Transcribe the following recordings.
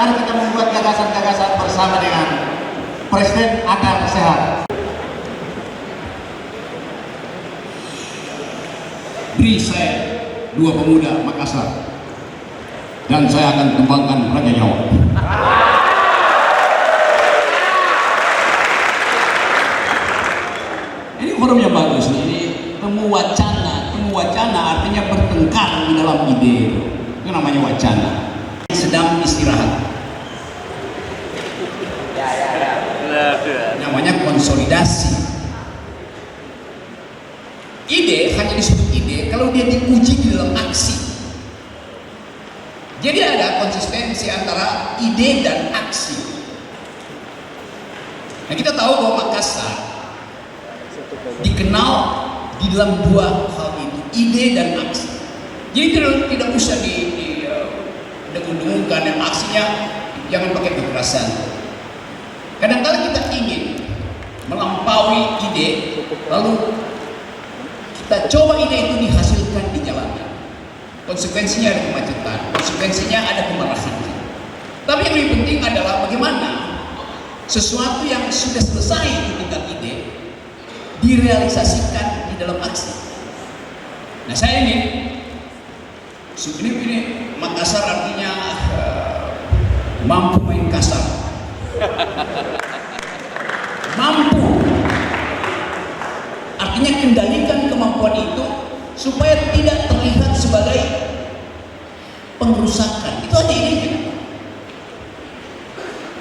mari kita membuat gagasan-gagasan bersama dengan Presiden Akar Sehat. Beri saya dua pemuda Makassar dan saya akan kembangkan Raja Jawa. Ini forumnya bagus nih. Ini temu wacana artinya bertengkar di dalam ide. Itu namanya wacana. Sedang istirahat. Namanya konsolidasi. Ide hanya disebut ide kalau dia diuji di dalam aksi. Jadi ada konsistensi antara ide dan aksi. Nah, kita tahu bahwa Makassar dikenal di dalam dua hal itu, ide dan aksi. Jadi tidak usah didengung-dengungkan, dan aksinya jangan pakai kekerasan. Kadang-kadang kita ingin melampaui ide, lalu kita coba ide itu dihasilkan di jalanan. Konsekuensinya ada kemacetan, konsekuensinya ada kemarahan. Tapi yang lebih penting adalah bagaimana sesuatu yang sudah selesai di tingkat ide direalisasikan di dalam aksi. Nah, saya ini Makassar artinya mampu main kasar. Mampu artinya kendalikan kemampuan itu supaya tidak terlihat sebagai pengrusakan. Itu aja idenya.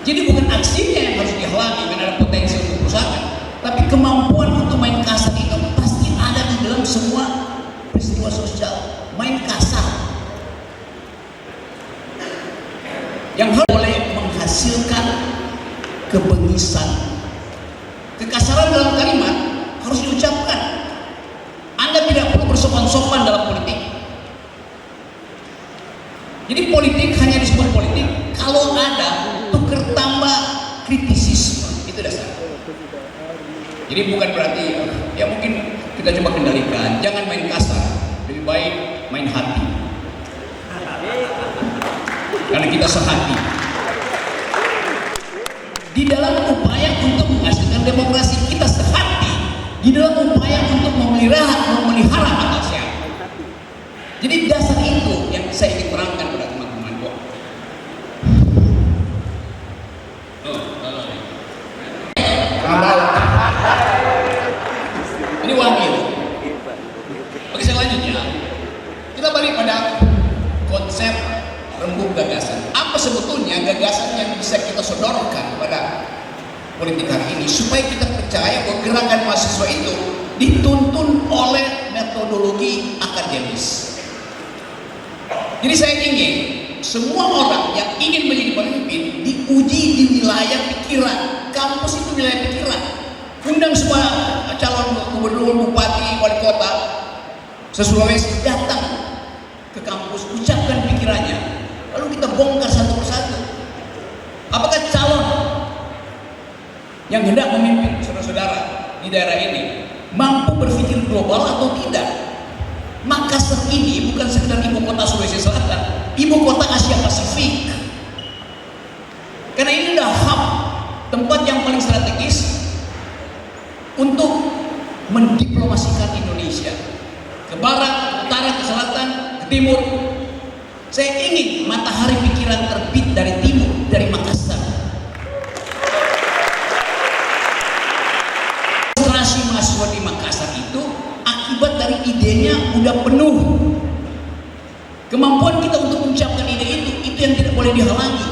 Jadi bukan aksinya yang harus dihalangi karena ada potensi untuk kerusakan, tapi kemampuan untuk main kasar itu pasti ada di dalam semua peristiwa sosial. Main kasar yang harus boleh menghasilkan kebengisan. Kekasaran dalam kalimat harus diucapkan. Anda tidak perlu bersopan-sopan dalam politik. Jadi politik hanya disebut politik kalau ada tukar tambah kritisisme. Itu dasar. Jadi bukan berarti ya mungkin kita coba kendalikan, jangan main kasar, lebih baik main hati. Karena kita sehati. Di dalam upaya untuk menghasilkan demokrasi, kita sehati. Di dalam upaya untuk memelihara akal sehat. Jadi dasar itu yang saya ingin terangkan pada teman-teman kok. Ini wakil. Oke, selanjutnya kita balik pada konsep rembuk gagasan. Apa sebetulnya gagasan yang bisa kita sodorkan pada politik hari ini supaya kita percaya bahwa gerakan mahasiswa itu dituntun oleh metodologi akademis. Jadi saya ingin semua orang yang ingin menjadi pemimpin diuji di wilayah pikiran. Kampus itu wilayah pikiran. Undang semua calon gubernur, bupati, wali kota se-Sulawesi datang ke kampus, ucapkan pikirannya, lalu kita bongkar satu persatu. Apakah calon yang hendak memimpin saudara-saudara di daerah ini mampu berpikir global atau tidak? Makassar ini bukan sekedar ibu kota Sulawesi Selatan, ibu kota Asia Pasifik. Karena ini adalah hub, tempat yang paling strategis untuk mendiplomasikan Indonesia ke barat, ke utara, ke selatan, ke timur. Saya ingin matahari pikiran terbit dari timur, dari Makassar. Mahasiswa di Makassar itu akibat dari idenya udah penuh. Kemampuan kita untuk mengucapkan ide itu yang tidak boleh dihalangi.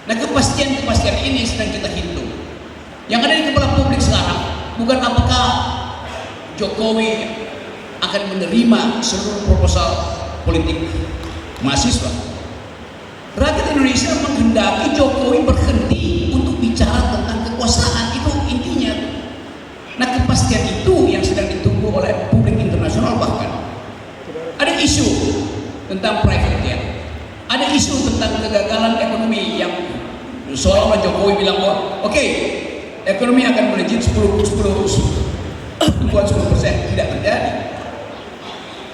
Nah, kepastian ini sedang kita hitung. Yang ada di kepala publik sekarang bukan apakah Jokowi akan menerima seluruh proposal politik mahasiswa. Rakyat Indonesia menghendaki Jokowi berhenti untuk bicara tentang kekuasaan. Itu intinya. Nah, kepastian itu yang sedang ditunggu oleh publik internasional. Bahkan ada isu tentang private jet, ada isu tentang kegagalan ekonomi yang seolah-olah Jokowi bilang bahwa oke, ekonomi akan melejit 10%, tidak terjadi.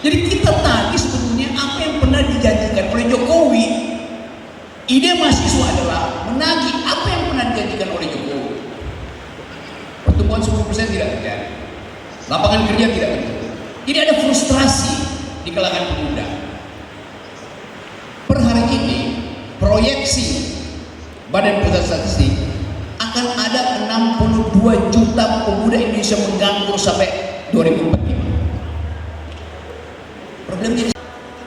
Jadi kita tagih sebetulnya apa yang pernah dijanjikan oleh Jokowi Ide mahasiswa adalah menagih apa yang pernah dijanjikan oleh Jokowi. Pertumbuhan 10% tidak terjadi, lapangan kerja tidak terjadi. Jadi ada frustrasi di kalangan pemuda. Per hari ini proyeksi Badan Pusat Statistik akan ada 62 juta pemuda Indonesia menganggur sampai 2045. Problemnya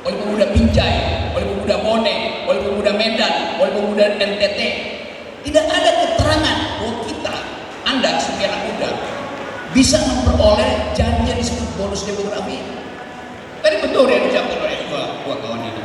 oleh pemuda Binjai, oleh pemuda Bone, oleh pemuda Medan, oleh pemuda NTT. Tidak ada keterangan bahwa kita, Anda sebagai anak muda, bisa memperoleh janji yang disebut bonus demografi. Tadi betul yang diucapkan oleh dua kawan ini.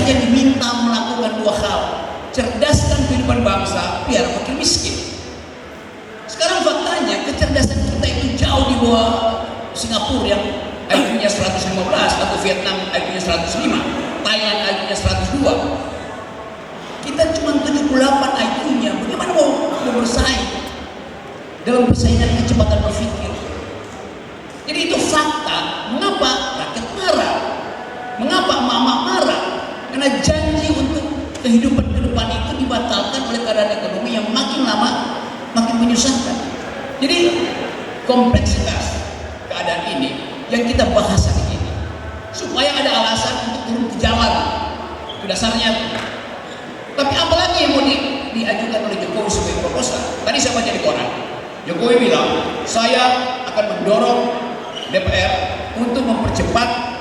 Hanya diminta melakukan dua hal: cerdaskan kehidupan bangsa, biar makin miskin. Sekarang faktanya kecerdasan kita itu jauh di bawah Singapura yang IQ-nya 115, atau Vietnam IQ-nya 105, Thailand IQ-nya 102. Kita cuma 78 IQ-nya. Bagaimana mau bersaing dalam persaingan kecepatan berpikir? Jadi itu fakta. Mengapa rakyat marah? Mengapa mama marah? Karena janji untuk kehidupan ke depan itu dibatalkan oleh keadaan ekonomi yang makin lama makin menyusahkan. Jadi kompleksitas keadaan ini yang kita bahas hari ini, supaya ada alasan untuk turun ke jalan. Itu dasarnya. Tapi apalagi yang mau diajukan oleh Jokowi sebagai proposal? Tadi saya baca di koran, Jokowi bilang, saya akan mendorong DPR untuk mempercepat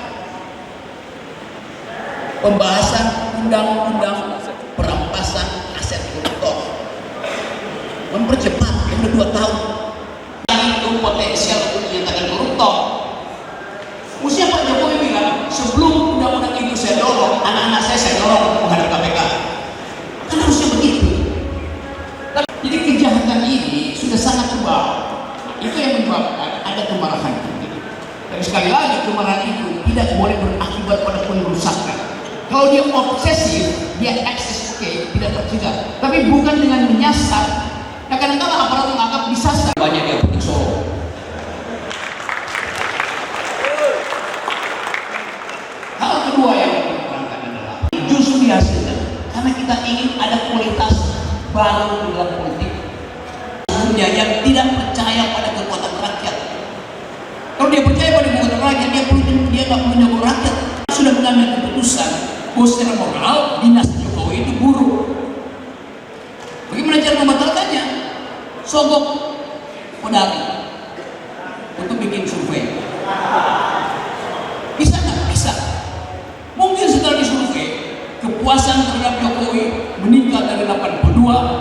pembahasan undang-undang perampasan aset koruptor. Mempercepat, yang udah 2 tahun. Itu potensial untuk dinyatakan koruptor. Mestinya Pak Jokowi bilang, sebelum undang-undang itu saya dorong, anak-anak saya dorong untuk menghadap KPK. Kan harusnya begitu. Jadi kejahatan ini sudah sangat kebal. Itu yang menyebabkan ada kemarahan. Dan sekali lagi, kemarahan itu tidak boleh berakibat pada pengerusakan. Kalau dia obsesif, dia ekses, oke, tidak tercegah. Tapi bukan dengan menyasar. Nah, kadang-kadang aparat menganggap disasar. Banyak yang punya Solo. Hal kedua yang diterangkan adalah justru dihasilkan karena kita ingin ada kualitas baru di dalam politik. Sebelumnya yang tidak percaya pada kekuatan rakyat. Kalau dia percaya pada kekuatan rakyat, dia nggak menyebut rakyat. Sudah mengambil keputusan bahwa secara moral dinasti Jokowi itu buruk. Bagaimana cara membatalkannya? Sogok Kodari untuk bikin survei. Bisa nggak? Bisa. Mungkin setelah disurvei, kepuasan terhadap Jokowi meningkat dari 82